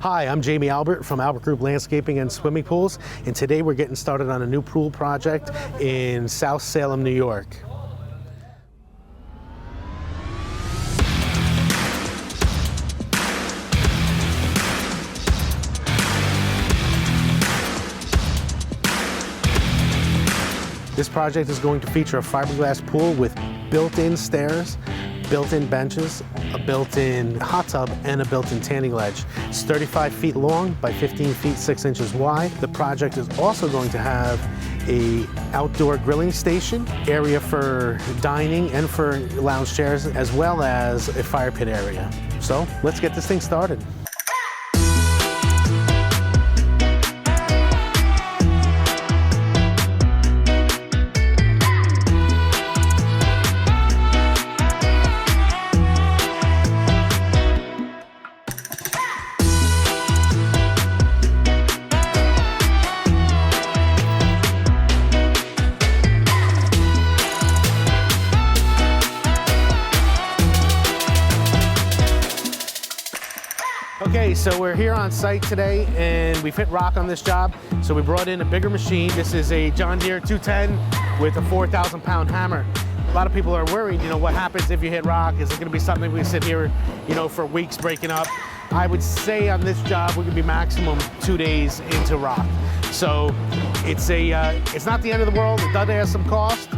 Hi, I'm Jamie Albert from Albert Group Landscaping and Swimming Pools, and today we're getting started on a new pool project in South Salem, New York. This project is going to feature a fiberglass pool with built-in stairs, built-in benches, a built-in hot tub, and a built-in tanning ledge. It's 35 feet long by 15 feet 6 inches wide. The project is also going to have an outdoor grilling station, area for dining and for lounge chairs, as well as a fire pit area. So let's get this thing started. Okay, so we're here on site today and we've hit rock on this job. So we brought in a bigger machine. This is a John Deere 210 with a 4,000-pound hammer. A lot of people are worried, what happens if you hit rock? Is it gonna be something we sit here, for weeks breaking up? I would say on this job, we're gonna be maximum 2 days into rock. So it's not the end of the world. It does have some cost,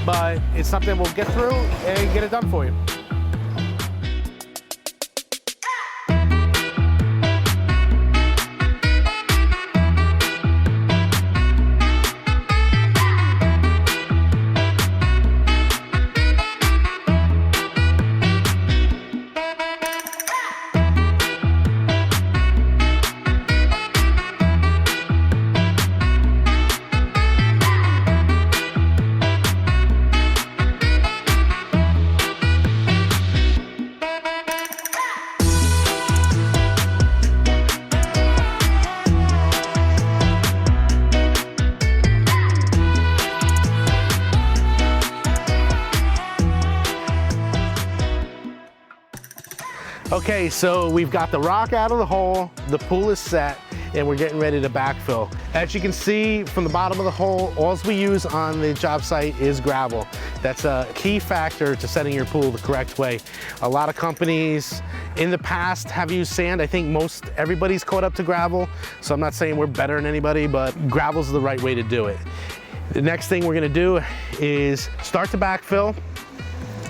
but it's something we'll get through and get it done for you. Okay, so we've got the rock out of the hole, the pool is set, and we're getting ready to backfill. As you can see from the bottom of the hole, all we use on the job site is gravel. That's a key factor to setting your pool the correct way. A lot of companies in the past have used sand. I think everybody's caught up to gravel, so I'm not saying we're better than anybody, but gravel's the right way to do it. The next thing we're gonna do is start to backfill.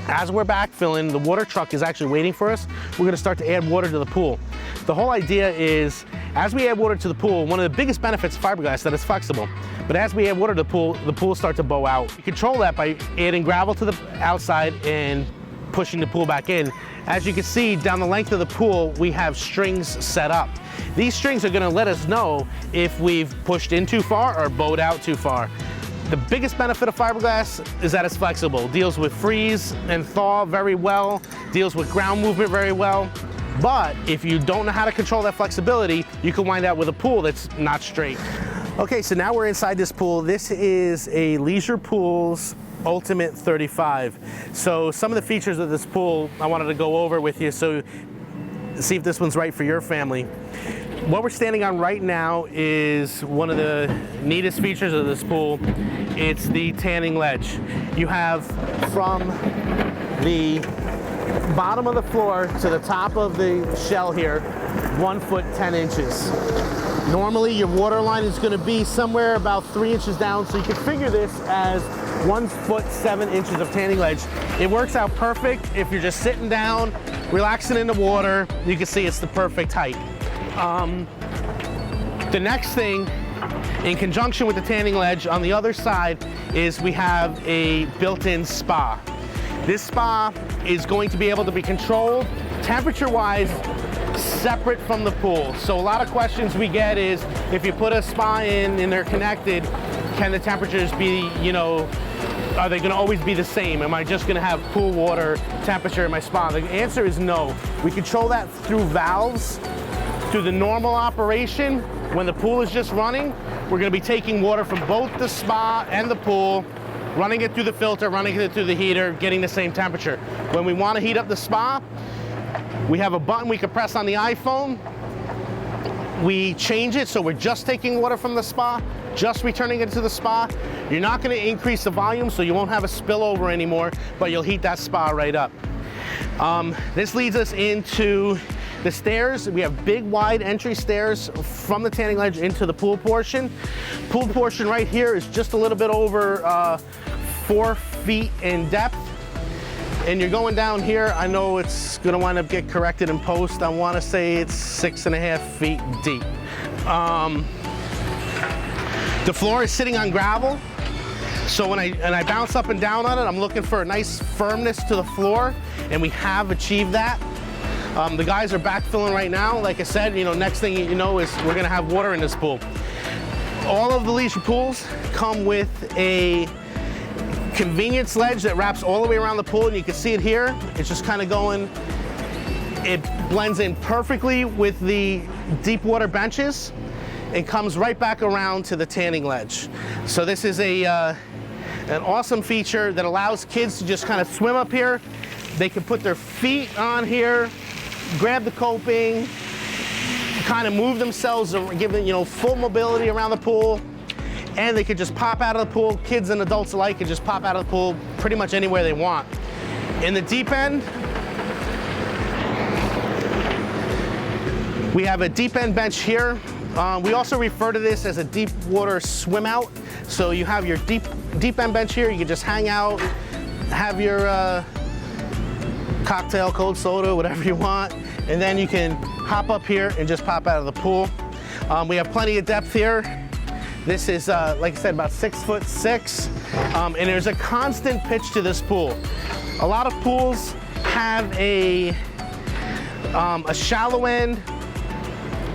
As we're backfilling, the water truck is actually waiting for us. We're gonna start to add water to the pool. The whole idea is, as we add water to the pool, one of the biggest benefits of fiberglass is that it's flexible. But as we add water to the pool starts to bow out. You control that by adding gravel to the outside and pushing the pool back in. As you can see, down the length of the pool, we have strings set up. These strings are gonna let us know if we've pushed in too far or bowed out too far. The biggest benefit of fiberglass is that it's flexible. Deals with freeze and thaw very well, deals with ground movement very well. But if you don't know how to control that flexibility, you can wind up with a pool that's not straight. Okay, so now we're inside this pool. This is a Leisure Pools Ultimate 35. So some of the features of this pool I wanted to go over with you, so see if this one's right for your family. What we're standing on right now is one of the neatest features of this pool. It's the tanning ledge. You have from the bottom of the floor to the top of the shell here, 1 foot 10 inches. Normally your water line is gonna be somewhere about 3 inches down, so you can figure this as 1 foot 7 inches of tanning ledge. It works out perfect if you're just sitting down, relaxing in the water. You can see it's the perfect height. The next thing, in conjunction with the tanning ledge on the other side, is we have a built-in spa. This spa is going to be able to be controlled temperature-wise separate from the pool. So a lot of questions we get is, if you put a spa in and they're connected, can the temperatures be, are they gonna always be the same? Am I just gonna have pool water temperature in my spa? The answer is no. We control that through valves. Through the normal operation, when the pool is just running, we're gonna be taking water from both the spa and the pool, running it through the filter, running it through the heater, getting the same temperature. When we wanna heat up the spa, we have a button we can press on the iPhone, we change it so we're just taking water from the spa, just returning it to the spa. You're not going to increase the volume, so you won't have a spillover anymore, but you'll heat that spa right up. This leads us into the stairs. We have big, wide entry stairs from the tanning ledge into the pool portion. Pool portion right here is just a little bit over 4 feet in depth. And you're going down here, I know it's gonna wind up get corrected in post. I wanna say it's 6.5 feet deep. The floor is sitting on gravel. So when I bounce up and down on it, I'm looking for a nice firmness to the floor, and we have achieved that. The guys are backfilling right now. Like I said, next thing you know is we're gonna have water in this pool. All of the leisure pools come with a convenience ledge that wraps all the way around the pool, and you can see it here. It's just kind of going, it blends in perfectly with the deep water benches and comes right back around to the tanning ledge. So this is an awesome feature that allows kids to just kind of swim up here. They can put their feet on here, grab the coping, kind of move themselves, give them, full mobility around the pool. And they could just pop out of the pool. Kids and adults alike could just pop out of the pool pretty much anywhere they want. In the deep end, we have a deep end bench here. We also refer to this as a deep water swim out. So you have your deep end bench here. You can just hang out, have your cocktail, cold soda, whatever you want. And then you can hop up here and just pop out of the pool. We have plenty of depth here. This is, like I said, about 6'6", and there's a constant pitch to this pool. A lot of pools have a shallow end,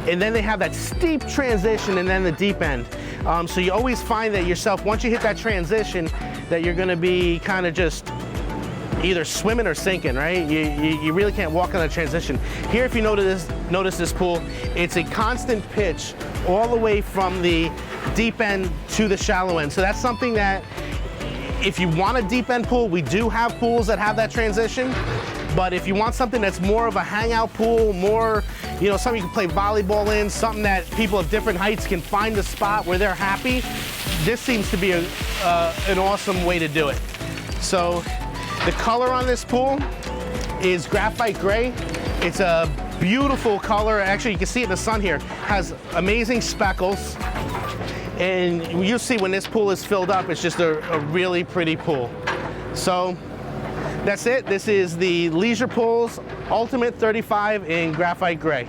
and then they have that steep transition and then the deep end. So you always find that yourself, once you hit that transition, that you're gonna be kind of just either swimming or sinking, right? You really can't walk on the transition. Here, if you notice this pool, it's a constant pitch all the way from the deep end to the shallow end. So that's something that if you want a deep end pool, we do have pools that have that transition. But if you want something that's more of a hangout pool, more, something you can play volleyball in, something that people of different heights can find a spot where they're happy, this seems to be an awesome way to do it. So the color on this pool is graphite gray. It's a beautiful color. Actually, you can see it in the sun here. It has amazing speckles. And you'll see when this pool is filled up, it's just a really pretty pool. So that's it. This is the Leisure Pools Ultimate 35 in graphite gray.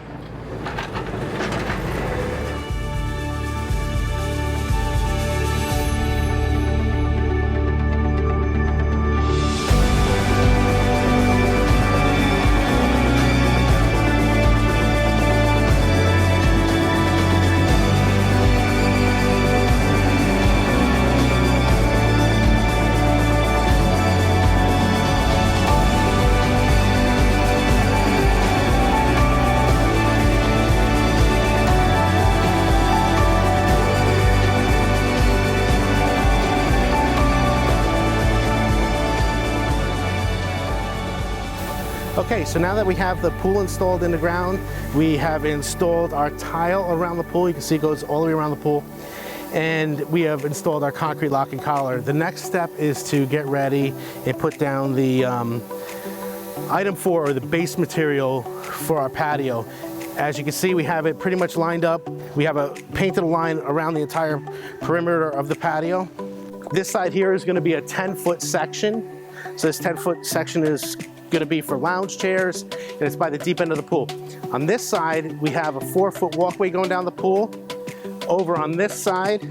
Okay, so now that we have the pool installed in the ground, we have installed our tile around the pool. You can see it goes all the way around the pool. And we have installed our concrete lock and collar. The next step is to get ready and put down the item 4, or the base material for our patio. As you can see, we have it pretty much lined up. We have a painted line around the entire perimeter of the patio. This side here is gonna be a 10-foot section. So this 10-foot section is gonna be for lounge chairs, and it's by the deep end of the pool. On this side, we have a 4-foot walkway going down the pool. Over on this side,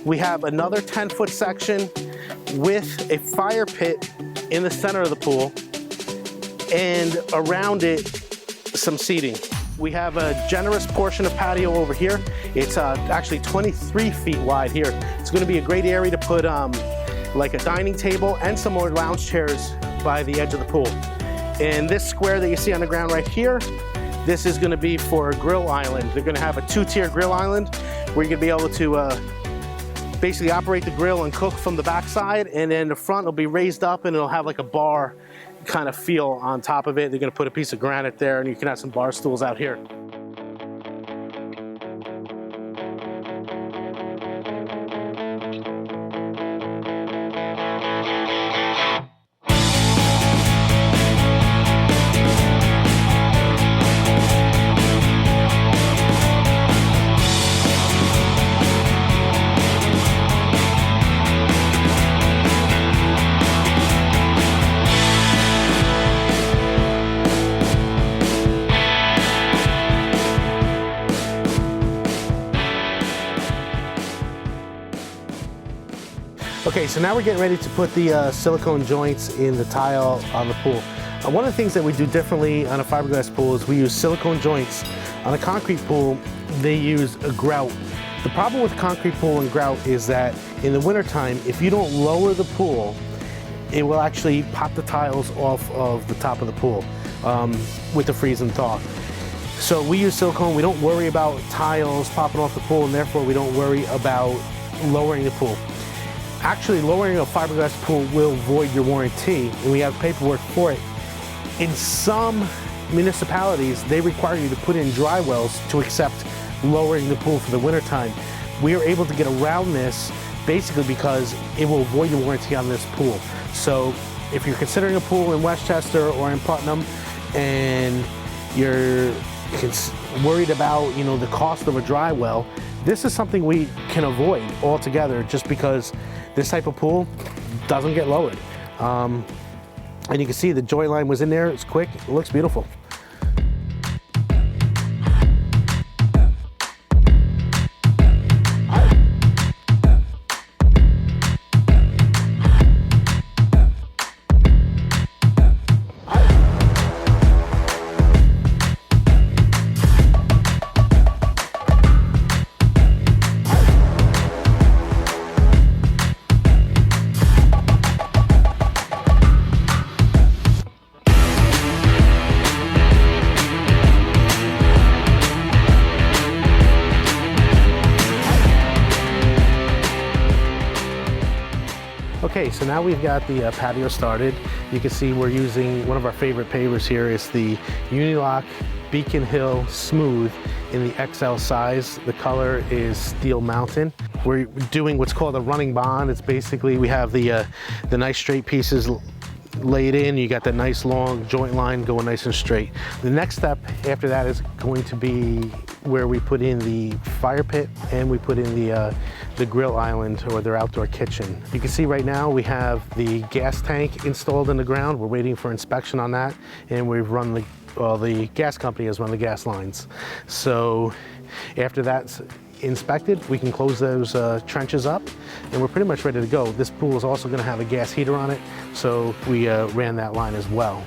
we have another 10-foot section with a fire pit in the center of the pool, and around it, some seating. We have a generous portion of patio over here. It's actually 23 feet wide here. It's gonna be a great area to put like a dining table and some more lounge chairs by the edge of the pool. And this square that you see on the ground right here, this is gonna be for a grill island. They're gonna have a 2-tier grill island where you're gonna be able to basically operate the grill and cook from the backside, and then the front will be raised up and it'll have like a bar kind of feel on top of it. They're gonna put a piece of granite there, and you can have some bar stools out here. Okay, so now we're getting ready to put the silicone joints in the tile on the pool. One of the things that we do differently on a fiberglass pool is we use silicone joints. On a concrete pool, they use a grout. The problem with concrete pool and grout is that in the wintertime, if you don't lower the pool, it will actually pop the tiles off of the top of the pool with the freeze and thaw. So we use silicone. We don't worry about tiles popping off the pool, and therefore we don't worry about lowering the pool. Actually, lowering a fiberglass pool will void your warranty, and we have paperwork for it. In some municipalities, they require you to put in dry wells to accept lowering the pool for the wintertime. We are able to get around this basically because it will void your warranty on this pool. So if you're considering a pool in Westchester or in Putnam and you're worried about, you know, the cost of a dry well, this is something we can avoid altogether just because this type of pool doesn't get lowered. And you can see the joint line was in there, it's quick, it looks beautiful. Okay, so now we've got the patio started. You can see we're using one of our favorite pavers here. It's the Unilock Beacon Hill Smooth in the XL size. The color is Steel Mountain. We're doing what's called a running bond. It's basically, we have the nice straight pieces laid in. You got that nice long joint line going nice and straight. The next step after that is going to be where we put in the fire pit and we put in the grill island or their outdoor kitchen. You can see right now we have the gas tank installed in the ground. We're waiting for inspection on that, and we've run the gas company has run the gas lines. So after that's inspected, we can close those trenches up, and we're pretty much ready to go. This pool is also going to have a gas heater on it, so we ran that line as well.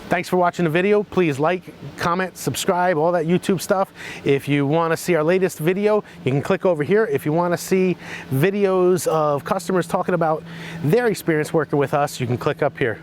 Thanks for watching the video. Please like, comment, subscribe, all that YouTube stuff. If you want to see our latest video, you can click over here. If you want to see videos of customers talking about their experience working with us, you can click up here.